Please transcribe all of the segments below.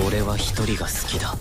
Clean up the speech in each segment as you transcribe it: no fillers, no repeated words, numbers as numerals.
俺は一人が好きだ。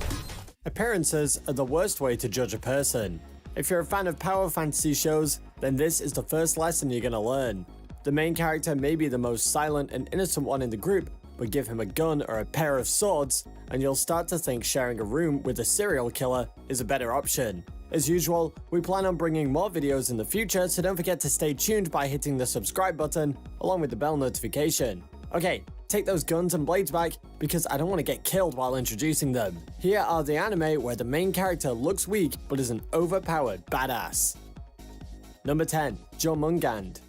Appearances are the worst way to judge a person. If you're a fan of power fantasy shows, then this is the first lesson you're gonna learn. The main character may be the most silent and innocent one in the group, but give him a gun or a pair of swords, and you'll start to think sharing a room with a serial killer is a better option. As usual, we plan on bringing more videos in the future, so don't forget to stay tuned by hitting the subscribe button, along with the bell notification. Okay, take those guns and blades back, because I don't want to get killed while introducing them. Here are the anime where the main character looks weak, but is an overpowered badass. Number 10, Jomungand.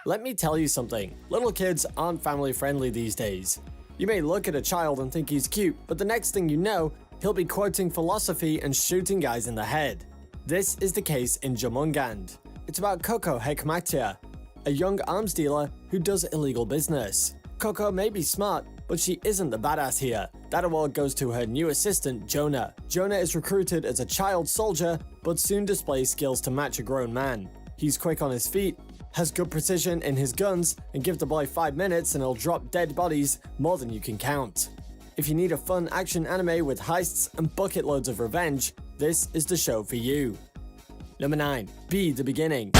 Let me tell you something, little kids aren't family friendly these days. You may look at a child and think he's cute, but the next thing you know, he'll be quoting philosophy and shooting guys in the head. This is the case in Jomungand. It's about Koko Hekmatia, a young arms dealer who does illegal business. Koko may be smart, but she isn't the badass here. That award goes to her new assistant, Jonah. Jonah is recruited as a child soldier, but soon displays skills to match a grown man. He's quick on his feet, has good precision in his guns, and give the boy 5 minutes and he'll drop dead bodies more than you can count. If you need a fun action anime with heists and bucket loads of revenge, this is the show for you. Number 9, Be the Beginning.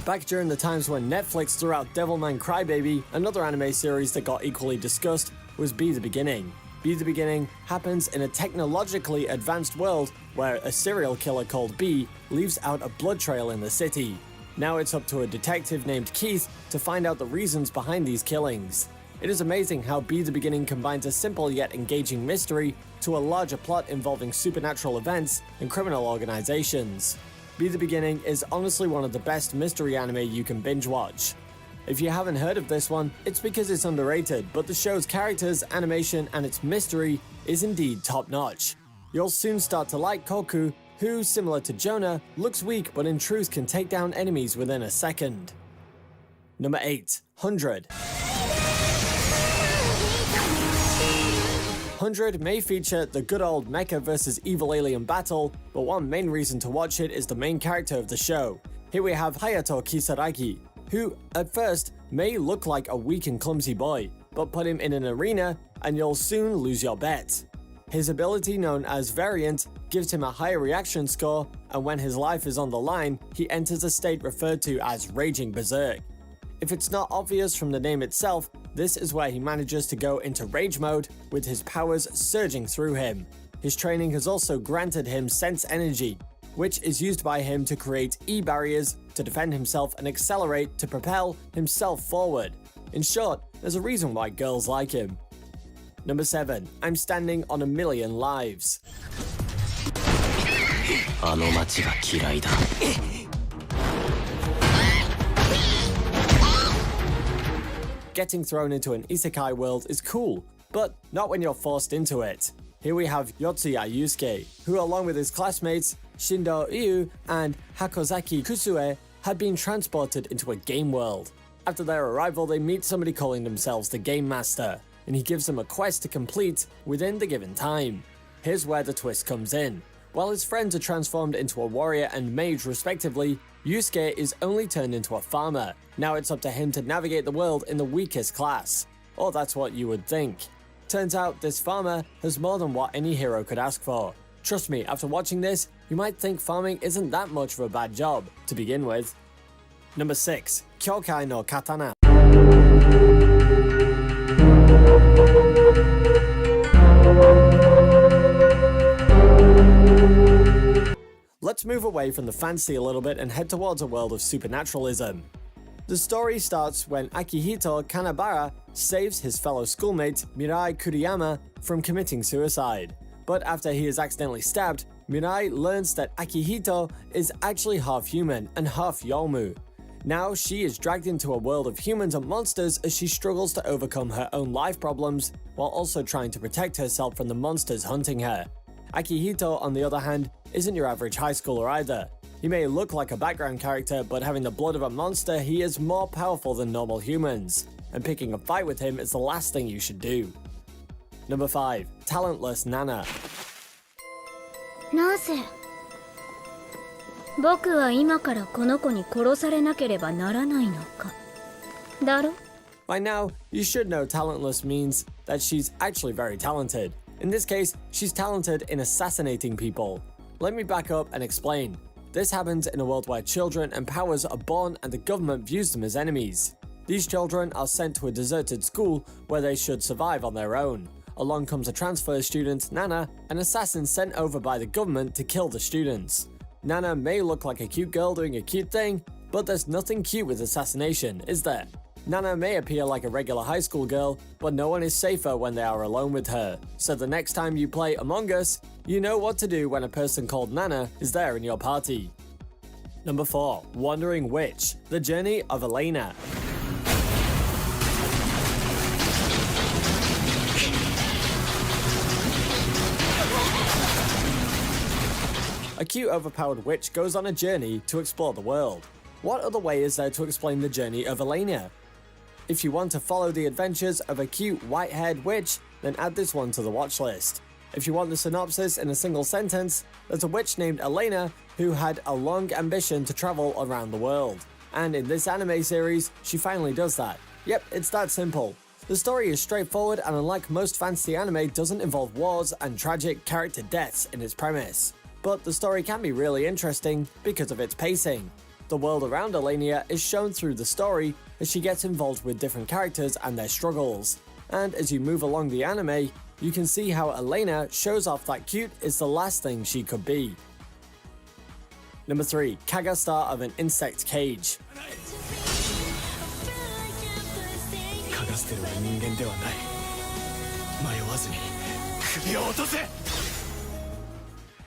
Back during the times when Netflix threw out Devilman Crybaby, another anime series that got equally discussed was Be the Beginning. Be the Beginning happens in a technologically advanced world where a serial killer called B leaves out a blood trail in the city. Now it's up to a detective named Keith to find out the reasons behind these killings. It is amazing how Be the Beginning combines a simple yet engaging mystery to a larger plot involving supernatural events and criminal organizations. Be the Beginning is honestly one of the best mystery anime you can binge watch. If you haven't heard of this one, it's because it's underrated, but the show's characters, animation, and its mystery is indeed top-notch. You'll soon start to like Koku, who, similar to Jonah, looks weak but in truth can take down enemies within a second. Number 8, 100. 100 may feature the good old mecha versus evil alien battle, but one main reason to watch it is the main character of the show. Here we have Hayato Kisaragi, who, at first, may look like a weak and clumsy boy, but put him in an arena and you'll soon lose your bet. His ability, known as Variant, gives him a higher reaction score, and when his life is on the line, he enters a state referred to as Raging Berserk. If it's not obvious from the name itself, this is where he manages to go into rage mode, with his powers surging through him. His training has also granted him Sense Energy, which is used by him to create E-barriers to defend himself and accelerate to propel himself forward. In short, there's a reason why girls like him. Number 7, I'm Standing on a Million Lives. Getting thrown into an isekai world is cool, but not when you're forced into it. Here we have Yotsuya Yusuke, who along with his classmates Shindo Iu and Hakozaki Kusue had been transported into a game world. After their arrival, they meet somebody calling themselves the Game Master, and he gives them a quest to complete within the given time. Here's where the twist comes in. While his friends are transformed into a warrior and mage respectively, Yusuke is only turned into a farmer. Now it's up to him to navigate the world in the weakest class. Or that's what you would think. Turns out this farmer has more than what any hero could ask for. Trust me, after watching this, you might think farming isn't that much of a bad job to begin with. Number 6, Kyokai no Katana. Let's move away from the fantasy a little bit and head towards a world of supernaturalism. The story starts when Akihito Kanabara saves his fellow schoolmate Mirai Kuriyama from committing suicide. But after he is accidentally stabbed, Mirai learns that Akihito is actually half human and half Yomu. Now she is dragged into a world of humans and monsters as she struggles to overcome her own life problems while also trying to protect herself from the monsters hunting her. Akihito, on the other hand, isn't your average high schooler either. He may look like a background character, but having the blood of a monster, he is more powerful than normal humans, and picking a fight with him is the last thing you should do. Number 5. Talentless Nana. なぜ僕は今からこの子に殺されなければならないのかだろ By now, you should know talentless means that she's actually very talented. In this case, she's talented in assassinating people. Let me back up and explain. This happens in a world where children and powers are born and the government views them as enemies. These children are sent to a deserted school where they should survive on their own. Along comes a transfer student, Nana, an assassin sent over by the government to kill the students. Nana may look like a cute girl doing a cute thing, but there's nothing cute with assassination, is there? Nana may appear like a regular high school girl, but no one is safer when they are alone with her. So the next time you play Among Us, you know what to do when a person called Nana is there in your party. Number 4. Wandering Witch. The Journey of Elena. A cute overpowered witch goes on a journey to explore the world. What other way is there to explain the journey of Elena? If you want to follow the adventures of a cute white-haired witch, then add this one to the watch list. If you want the synopsis in a single sentence, there's a witch named Elena who had a long ambition to travel around the world. And in this anime series, she finally does that. Yep, it's that simple. The story is straightforward and unlike most fantasy anime doesn't involve wars and tragic character deaths in its premise. But the story can be really interesting because of its pacing. The world around Elena is shown through the story as she gets involved with different characters and their struggles. And as you move along the anime, you can see how Elena shows off that cute is the last thing she could be. Number 3. Kaga Star of an Insect Cage.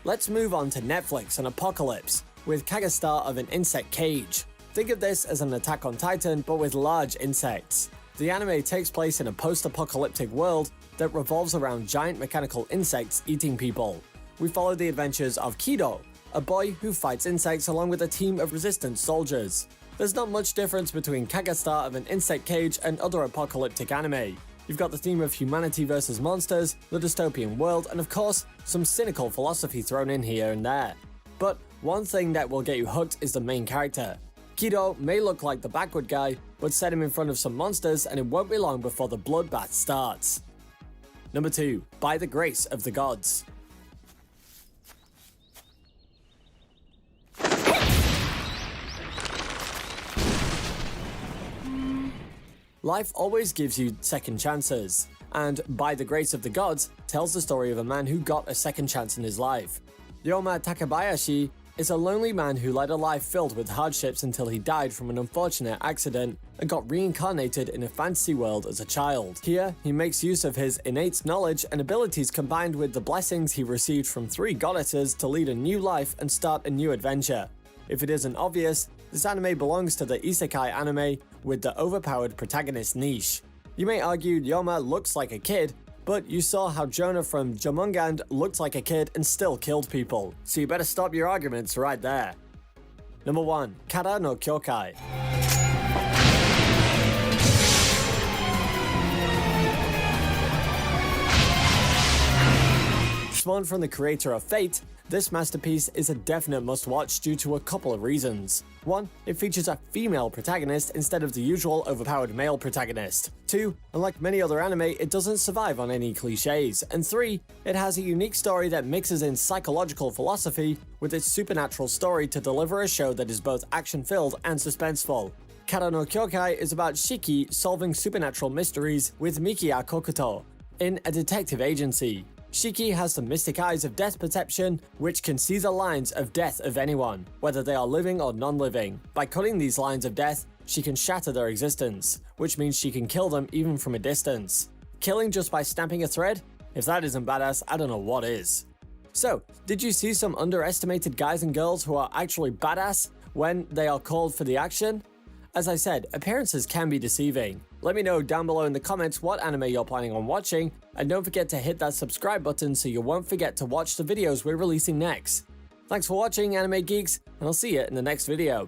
Let's move on to Netflix and Apocalypse, with Kaga Star of an Insect Cage. Think of this as an Attack on Titan, but with large insects. The anime takes place in a post-apocalyptic world that revolves around giant mechanical insects eating people. We follow the adventures of Kido, a boy who fights insects along with a team of resistance soldiers. There's not much difference between Kaga Star of an Insect Cage and other apocalyptic anime. You've got the theme of humanity versus monsters, the dystopian world, and of course, some cynical philosophy thrown in here and there. But one thing that will get you hooked is the main character. Kido may look like the backward guy, but set him in front of some monsters and it won't be long before the bloodbath starts. Number 2. By the Grace of the Gods. Life always gives you second chances, and By the Grace of the Gods tells the story of a man who got a second chance in his life. Ryoma Takabayashi is a lonely man who led a life filled with hardships until he died from an unfortunate accident and got reincarnated in a fantasy world as a child. Here, he makes use of his innate knowledge and abilities combined with the blessings he received from 3 goddesses to lead a new life and start a new adventure. If it isn't obvious, this anime belongs to the isekai anime with the overpowered protagonist niche. You may argue Ryoma looks like a kid, but you saw how Jonah from Jomungand looked like a kid and still killed people, so you better stop your arguments right there. Number 1. Kara no Kyokai. Spawned from the creator of Fate, this masterpiece is a definite must-watch due to a couple of reasons. 1. It features a female protagonist instead of the usual overpowered male protagonist. 2. Unlike many other anime, it doesn't survive on any cliches. And 3. It has a unique story that mixes in psychological philosophy with its supernatural story to deliver a show that is both action-filled and suspenseful. Kara no Kyokai is about Shiki solving supernatural mysteries with Mikiya Kokuto in a detective agency. Shiki has the mystic eyes of death perception, which can see the lines of death of anyone, whether they are living or non-living. By cutting these lines of death, she can shatter their existence, which means she can kill them even from a distance. Killing just by snapping a thread? If that isn't badass, I don't know what is. So, did you see some underestimated guys and girls who are actually badass when they are called for the action? As I said, appearances can be deceiving. Let me know down below in the comments what anime you're planning on watching, and don't forget to hit that subscribe button so you won't forget to watch the videos we're releasing next. Thanks for watching, Anime Geeks, and I'll see you in the next video.